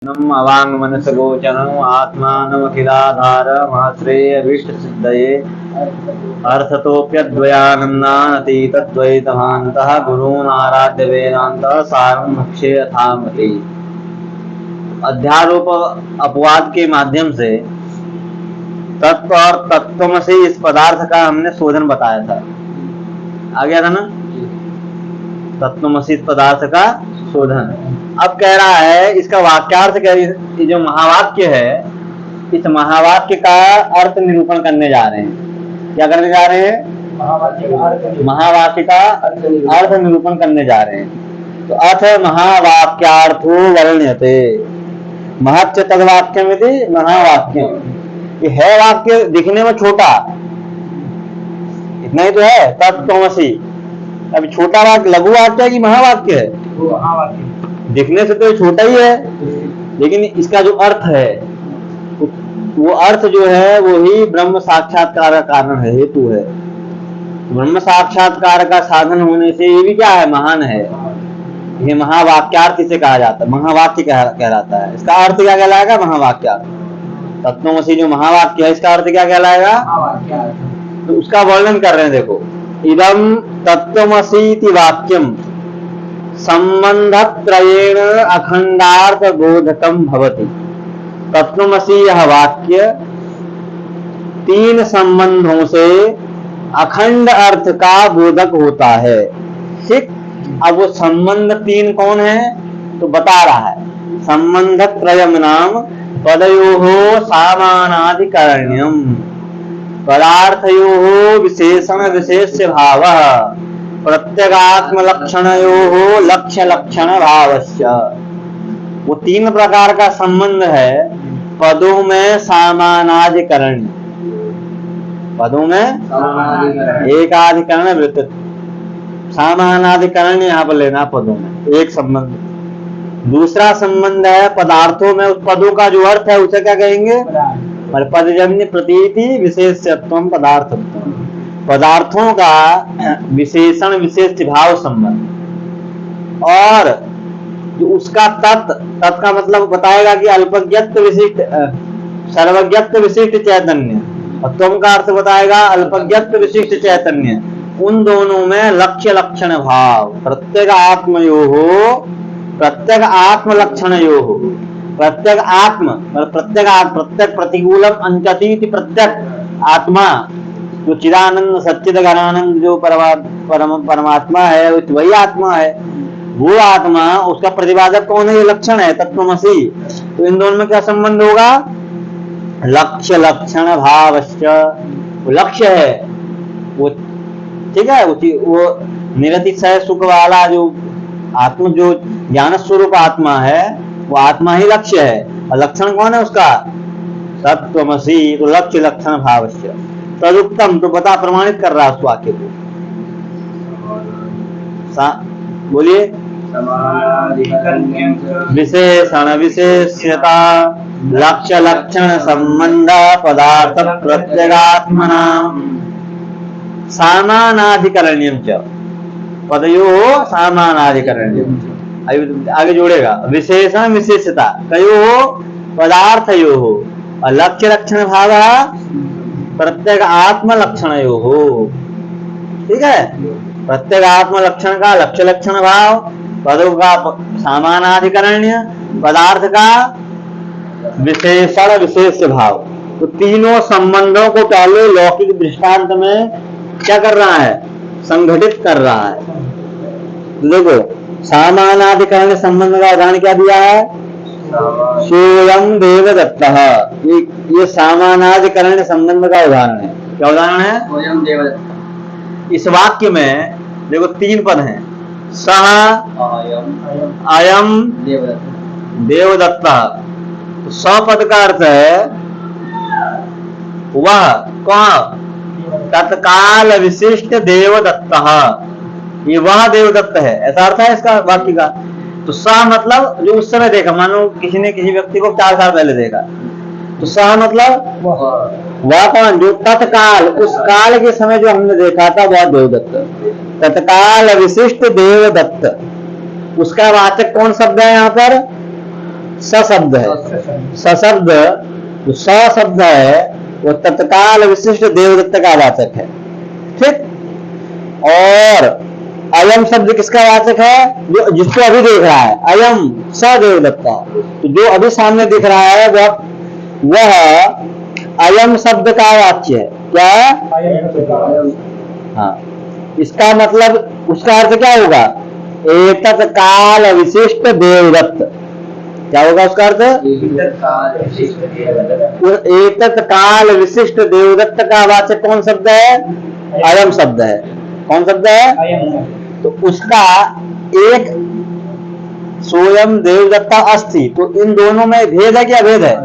कृष्णम अवांग मनस गोचरम आत्मानमखिलाधारमाश्रेयभीष्ट सिद्धये अर्थतोऽप्यद्वयानन्दानतीतद्वैतभान्तः गुरून् आराध्य वेदान्तः सारं मुख्ये यथामति। अध्यारोप अपवाद के माध्यम से तत्व और तत्वमसि इस पदार्थ का हमने शोधन बताया था, आ गया था ना। तत्वमसि इस पदार्थ का शोधन। अब कह रहा है इसका वाक्यार्थ क्या, ये जो महावाक्य है इस महावाक्य का अर्थ निरूपण करने जा रहे हैं। क्या करने जा रहे हैं? महावाक्य का अर्थ निरूपण करने जा रहे हैं। तो अथ महावाक्यार्थो वर्ण्यते महच्च तद्वाक्यमिति महावाक्यम। ये है वाक्य दिखने में छोटा, इतना ही तो है तत्वमसि। अब छोटा वाक्य लघु वाक्य है कि महावाक्य है? दिखने से तो छोटा ही है, लेकिन इसका जो अर्थ है वो अर्थ जो है वो ही ब्रह्म साक्षात्कार का कारण है, हेतु है। ब्रह्म साक्षात्कार का साधन होने से ये भी क्या है? महान है। ये महावाक्यार्थ इसे कहा जाता है, महावाक्य कहलाता है। इसका अर्थ क्या कहलाएगा? महावाक्यार्थ। तत्वमसि जो महावाक्य है इसका अर्थ क्या कहलाएगा? तो उसका वर्णन कर रहे हैं, देखो। इदम तत्वमसीति वाक्यम संबंधत्रयेण अखंडार्थ बोधकम भवति। तत्वमसि यह वाक्य तीन संबंधों से अखंड अर्थ का बोधक होता है। ठीक। अब वो संबंध तीन कौन है तो बता रहा है। संबंध त्रयम नाम पदयोः सामानाधिकरण्यम पदार्थयोः विशेषण विशेष्य भावः प्रत्यगात्म लक्षणयोः लक्ष्य लक्षण भावस्य। वो तीन प्रकार का संबंध है पदों में सामानाधिकरण, पदों में एकाधिकरण वृत्त, सामानाधिकरण यहाँ पर लेना पदों में एक संबंध। दूसरा संबंध है पदार्थों में, उस पदों का जो अर्थ है उसे क्या कहेंगे? पदजन्य प्रतीति विशेषत्वम पदार्थत्वम। पदार्थों का विशेषण विशेष भाव संबंध। और जो उसका तत् का मतलब बताएगा कि अल्पज्ञत्व विशिष्ट सर्वज्ञत्व विशिष्ट चैतन्य, और त्वम का अर्थ बताएगा अल्पज्ञत्व विशिष्ट चैतन्य। उन दोनों में लक्ष्य लक्षण भाव प्रत्येक आत्मयोः प्रत्येक आत्म लक्षणयोः। प्रत्येक आत्म प्रत्येक प्रतिकूलम अंचतीति प्रत्येक आत्मा जो चिदानंद सच्चिद घनानंद जो परमात्मा है वही आत्मा है। वो आत्मा उसका प्रतिपादक कौन है? ये लक्षण है तत्वमसि। तो इन दोनों में क्या संबंध होगा? लक्ष्य लक्षण भावश्च। वो लक्ष्य है वो, ठीक है। वो निरतिशय सुख वाला जो आत्मा जो ज्ञान स्वरूप आत्मा है वो आत्मा ही लक्ष्य है। और लक्षण कौन है उसका? तत्वमसि। तो लक्ष्य लक्षण भावश्च तदुक्तम। तो बता प्रमाणित कर रहा है उस वाक्य को। बोलिए। विशेषण विशेष्यता लक्ष्य लक्षण संबंध पदार्थ प्रत्यगात्मना सामानाधिकरण्यम च पदयोः सामानाधिकरण्यम। आगे जोड़ेगा विशेषण विशेषता कयोः पदार्थयोः और लक्ष्य लक्षण भाव प्रत्येक आत्म लक्षणयोः। ठीक है। प्रत्येक आत्म लक्षण का लक्ष्य लक्षण भाव, पदों का सामानाधिकरण्य, पदार्थ का विशेषण विशेष भाव। तो तीनों संबंधों को पहले लौकिक दृष्टांत में क्या कर रहा है? संघटित कर रहा है। देखो सामानाधिकरण संबंध का उदाहरण क्या दिया है? सोयम देवदत्तः। ये सामानाधिकरण संबंध का उदाहरण है। क्या उदाहरण है? सोयम देवदत्तः। इस वाक्य में देखो तीन पद हैं। सह अयम देवदत्तः। तो स पद का अर्थ है वह कौन? तत्काल विशिष्ट देवदत्तः। ये वह देवदत्त है, ऐसा अर्थ है इसका वाक्य का। तो सह मतलब जो उस समय देखा, मानो किसी ने किसी व्यक्ति को 4 साल पहले देखा, तो सह मतलब वह कौन? जो तत्काल उस काल के समय जो हमने देखा था वह देवदत्त। तत्काल विशिष्ट देवदत्त, उसका वाचक कौन शब्द है यहाँ पर? स शब्द है, स शब्द जो स शब्द है वो तत्काल विशिष्ट देवदत्त का वाचक है, ठीक। और अयम शब्द किसका वाचक है? जो जिसको अभी देख रहा है, अयम स देवदत्ता, तो जो अभी सामने दिख रहा है वह अयम शब्द का वाच्य है। क्या? हाँ, इसका मतलब उसका अर्थ क्या होगा? एतत् काल विशिष्ट देवदत्त। क्या होगा उसका अर्थ? एतत् काल विशिष्ट देवदत्त का वाचक कौन शब्द है? अयम शब्द है। कौन शब्द है? तो उसका एक स्वयं देवदत्ता अस्ति, तो इन दोनों में भेद है कि अभेद है?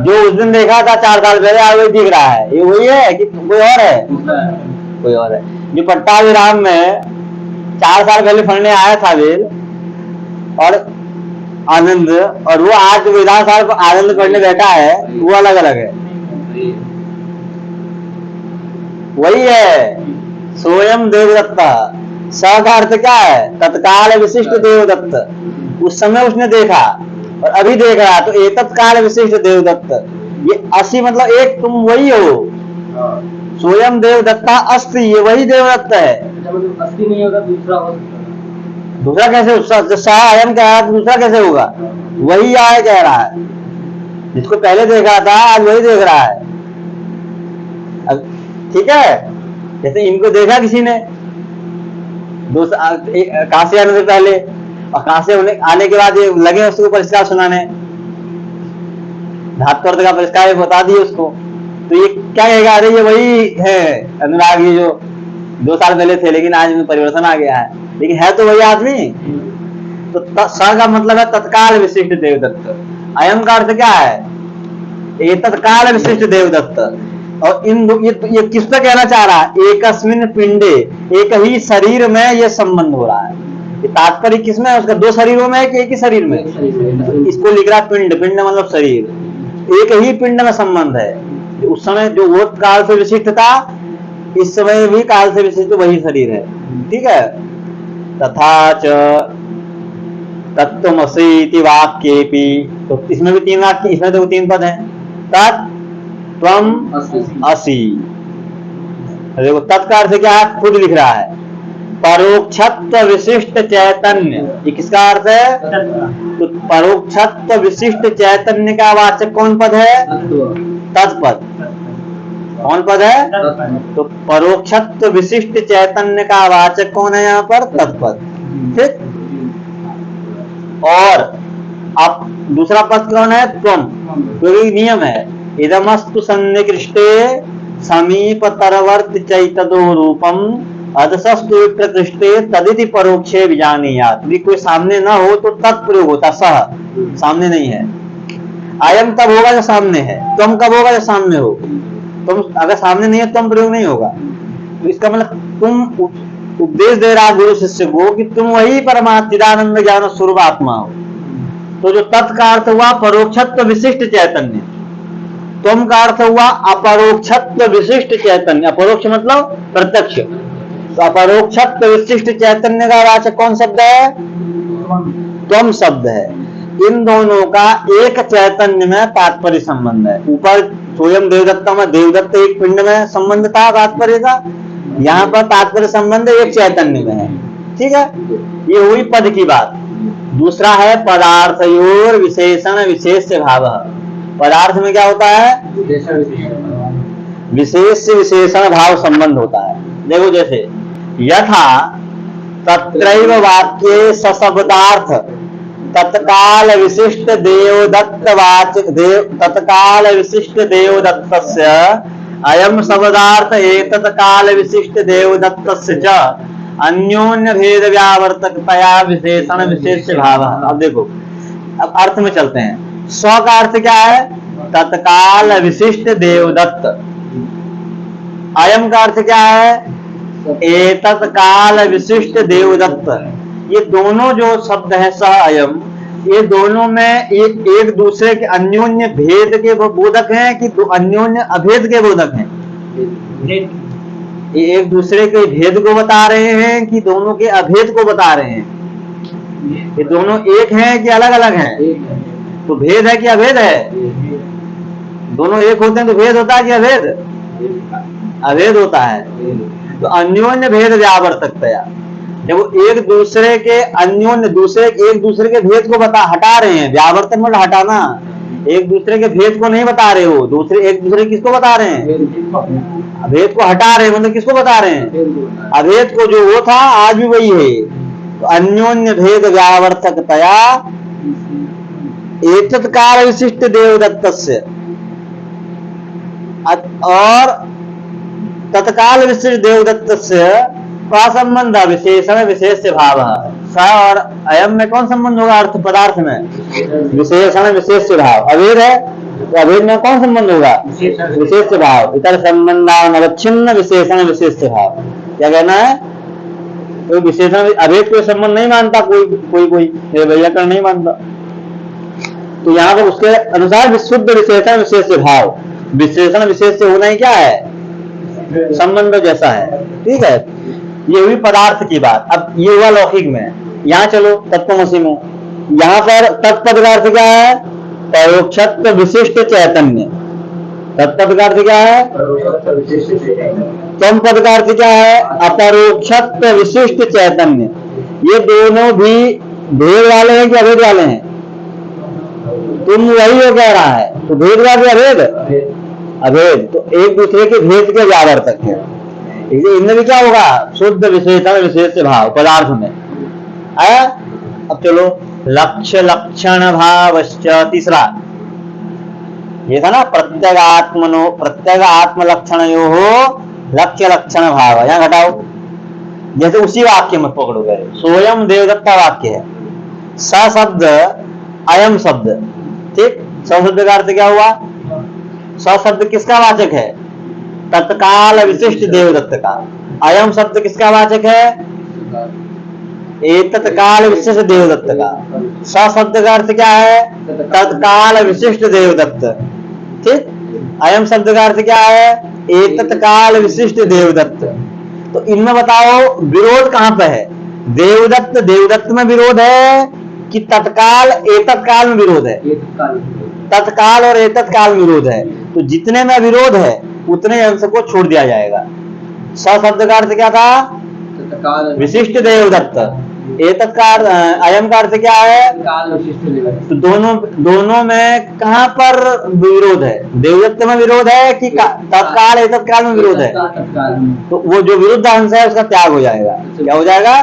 जो उस दिन देखा था 4 साल पहले आज वही दिख रहा है, ये वही है कि कोई और है? कोई और है। जो पट्टाभिराम में 4 साल पहले पढ़ने आया था वेद और आनंद, और वो आज विधानसभा को आनंद पढ़ने बैठा है, वो अलग अलग है। वही है स्वयं देवदत्ता। स का अर्थ क्या है? तत्काल विशिष्ट देवदत्त। उस समय उसने देखा और अभी देख रहा, तो एक तत्काल विशिष्ट देवदत्त। ये असी मतलब एक, तुम वही हो। स्वयं देवदत्ता अस्ति, ये वही देवदत्त है। अस्ति नहीं होगा, दूसरा कैसे? अयम कह रहा है, दूसरा कैसे होगा? वही आए कह रहा है, जिसको पहले देखा था आज वही देख रहा है। ठीक है, जैसे इनको देखा किसी ने कहां से आने से पहले, और कहां से आने के बाद ये लगे उसको परिष्कार सुनाने, धातु अर्थ का परिष्कार बता दिए उसको, तो ये क्या कहेगा? अरे ये वही है अनुराग, ये जो 2 साल पहले थे लेकिन आज में परिवर्तन आ गया है, लेकिन है तो वही आदमी। तो स का मतलब है तत्काल विशिष्ट देवदत्त। अयम का अर्थ क्या है? ये तत्काल विशिष्ट देवदत्त। और इन ये किस पे कहना चाह रहा है? एकस्मिन पिंडे, एक ही शरीर में ये संबंध हो रहा है। ये तात्पर्य किसमें है उसका? 2 शरीरों में है कि एक ही शरीर में? इसको लिख रहा पिंड, पिंड मतलब शरीर। एक ही पिंड में संबंध है। उस समय जो वो काल से विशिष्ट था, इस समय भी काल से विशिष्ट वही शरीर है, ठीक है। तथा च तत्त्वमसि इति वाक्येपि, तो इसमें भी 3 वाक्य, इसमें तो 3 पद हैं। तत् त्वम असि। देखो तत् का अर्थ क्या है? खुद लिख रहा है। परोक्षत्व विशिष्ट चैतन्य, ये किसका अर्थ है? तो परोक्षत्व विशिष्ट चैतन्य का वाचक कौन पद है? तत्पद। कौन पद है? तो परोक्षत्व विशिष्ट चैतन्य का वाचक कौन है यहाँ पर? तत्पद, ठीक। और अब दूसरा पद कौन है? त्वम, क्योंकि नियम है इदमस्तु सन्निकृष्टे समीप तरवर्ति चैतदो रूपम अदसस्तु प्रकृष्टे तदिति परोक्षे विजानीयात। यदि कोई सामने ना हो तो तत्प्रयोग होता, सह, सामने नहीं है। अयम तब होगा जो सामने है, तुम कब होगा जो सामने हो। तुम अगर सामने नहीं है तुम प्रयोग नहीं होगा। तो इसका मतलब तुम उपदेश दे रहा गुरु शिष्य को कि तुम वही परमात्मा चिदानंद ज्ञान स्वरूप आत्मा हो। तो जो तत् का अर्थ हुआ परोक्षत्व विशिष्ट चैतन्य, तुम का अर्थ हुआ अपरोक्षत्व विशिष्ट चैतन्य। अपरोक्ष मतलब प्रत्यक्ष, तो अपरोक्षत्व विशिष्ट चैतन्य का वाचक कौन शब्द है? त्वम शब्द है। इन दोनों का एक चैतन्य में तात्पर्य संबंध है। ऊपर स्वयं देवदत्त में देवदत्त एक पिंड में संबंध था तात्पर्य का, यहाँ पर तात्पर्य संबंध एक चैतन्य में है, ठीक है। ये हुई पद की बात। दूसरा है पदार्थयोर विशेषण विशेष भाव। पदार्थ में क्या होता है? विशेष विशेषण भाव संबंध होता है। देखो जैसे यथा तत्रैव वाक्ये सशब्दार्थ तत्काल विशिष्ट देवदत्त वाचक तत्काल विशिष्ट देवदत्तस्य अयम शब्दार्थ एतत् काल विशिष्ट देवदत्तस्य च अन्योन्य भेद व्यावर्तकतया विशेषण विशेष भाव। अब देखो, अब अर्थ में चलते हैं। स्व का अर्थ क्या है? तत्काल विशिष्ट देवदत्त। अयम का अर्थ क्या है? एतत् काल विशिष्ट देवदत्त। ये दोनों जो शब्द है सह अयम, ये दोनों में एक दूसरे के अन्योन्य भेद के बोधक हैं कि अन्योन्य अभेद के बोधक हैं? ये एक दूसरे के भेद को बता रहे हैं कि दोनों के अभेद को बता रहे हैं? ये दोनों एक हैं कि अलग अलग हैं? तो भेद है कि अभेद है? दोनों एक होते हैं तो भेद होता है कि अभेद? अभेद होता है। तो अन्योन्य भेद व्यावर्तकतया, जब वो एक दूसरे के अन्योन्य एक दूसरे के भेद को हटा रहे हैं, व्यावर्तन मतलब हटाना, एक दूसरे के भेद को नहीं बता रहे हो, दूसरे एक दूसरे किसको बता रहे हैं? अभेद को हटा रहे हैं, मतलब किसको बता रहे हैं? अभेद को, जो वो था आज भी वही है। तो अन्योन्य भेद व्यावर्तकतया एतत् काल विशिष्ट देवदत्तस्य, और तत्काल विशिष्ट देवदत्तस्य का संबंध विशेषण विशेष भाव। स और अयम में कौन संबंध होगा? अर्थ पदार्थ में विशेषण विशेष भाव। अभेद है तो अभेद में कौन संबंध होगा? विशेष भाव। इतर संबंधावच्छिन्न विशेषण विशेष भाव। क्या कहना है? कोई विशेषण अभेद कोई संबंध नहीं मानता, कोई वैयाकरण नहीं मानता। तो यहाँ पर उसके अनुसार शुद्ध विशेषण विशेष भाव, विशेषण विशेष से होना ही क्या है? संबंध जैसा है। ठीक है, ये हुई पदार्थ की बात। अब ये हुआ लौकिक में। यहाँ चलो तत्त्वमसि में। यहाँ पर तत्पद का अर्थ क्या है? परोक्षत्व विशिष्ट चैतन्य। तत्पद का अर्थ क्या है? तम पद का अर्थ क्या है? अपरोक्षत्व विशिष्ट चैतन्य। ये दोनों भी भेद वाले हैं कि अभेद वाले हैं? तुम वही हो कह रहा है, तो भेद वाले अभेद? अभेद। तो एक दूसरे के भेद के व्यावर्तक है। इनमें भी क्या होगा? शुद्ध विशेषण विशेष भाव पदार्थ में। अब चलो लक्ष्य लक्षण भावश्च, तीसरा ये था ना, प्रत्येक आत्म लक्षणयो हो लक्ष्य लक्षण भाव। यहाँ घटाओ, जैसे उसी वाक्य में पकड़ोगे, सोयम देवदत्ता वाक्य है, स शब्द अयम शब्द। ठीक, स शब्द का अर्थ क्या हुआ? स शब्द किसका वाचक है? तत्काल विशिष्ट देवदत्त का। अयम शब्द किसका वाचक है? तत्काल विशिष्ट देवदत्त का। स शब्द का अर्थ क्या है? तत्काल विशिष्ट देवदत्त। ठीक, अयम शब्द का अर्थ क्या है? तत्काल विशिष्ट देवदत्त। तो इनमें बताओ विरोध कहां पे है? देवदत्त में विरोध है कि तत्काल एतत्काल में विरोध है? तत्काल और एतत्काल में विरोध है। तो जितने में विरोध है उतने अंश को छोड़ दिया जाएगा। स शब्द का अर्थ क्या था? विशिष्ट देवदत्त। एतत्काल अयम का अर्थ क्या है? तो दोनों में कहां पर विरोध है? देवदत्त में विरोध है कि तत्काल एतत्काल में विरोध है? तो वो जो विरुद्ध अंश है उसका त्याग हो जाएगा। क्या हो जाएगा?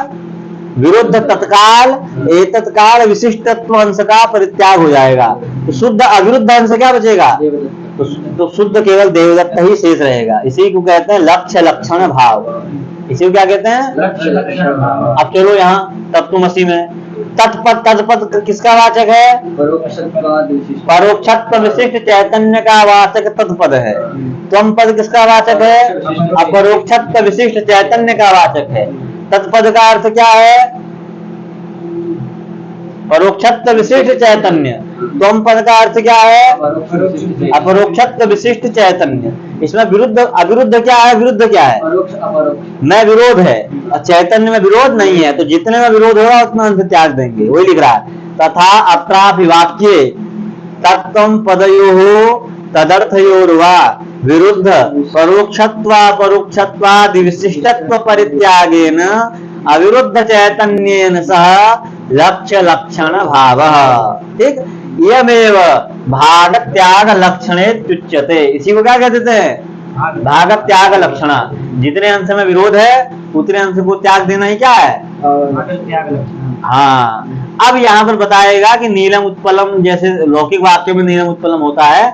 विरुद्ध तत्काल एतत्काल विशिष्टत्व अंश का परित्याग हो जाएगा। तो शुद्ध अविरुद्ध अंश क्या बचेगा? तो शुद्ध केवल देवदत्त ही शेष रहेगा। इसी को कहते हैं लक्ष्य लक्षण भाव। इसी को क्या कहते हैं? लक्ष्य लक्षण भाव। अब चलो यहाँ तत्त्वमसि में तत्पद किसका वाचक है? परोक्षत्व विशिष्ट चैतन्य का वाचक तत्पद है। त्वम पद किसका वाचक है? अपरोक्षत्व विशिष्ट चैतन्य का वाचक है। तत्पद का अर्थ क्या है? परोक्षत्व विशिष्ट चैतन्य। त्वम पद का अर्थ क्या है? अपरोक्षत्व विशिष्ट चैतन्य। इसमें विरुद्ध अविरुद्ध क्या है? विरुद्ध क्या है? में विरोध है और चैतन्य में विरोध नहीं है। तो जितने में विरोध होगा उतना अंश त्याग देंगे। वही लिख रहा है, तथा अत्रापि वाक्ये तत्त्वं पदयोः तदर्थयोर्वा विरुद्ध परोक्षत्वादि विशिष्टत्व परित्यागेन अविरुद्ध चैतन्येन सह लक्ष्य लक्षण भाव। ठीक, यमेव भाग त्याग लक्षणे तुच्यते। इसी को क्या कहते थे? भाग त्याग लक्षण। जितने अंश में विरोध है उतने अंश को त्याग देना ही क्या है? हाँ। अब यहाँ पर बताएगा कि नीलम उत्पलम, जैसे लौकिक वाक्य में नीलम उत्पलम होता है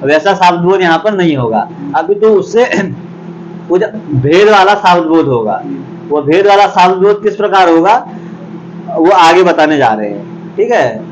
वैसा शब्दबोध यहाँ पर नहीं होगा। अभी तो उससे कुछ भेद वाला शब्दबोध होगा। वो भेद वाला शब्दबोध किस प्रकार होगा वो आगे बताने जा रहे हैं। ठीक है।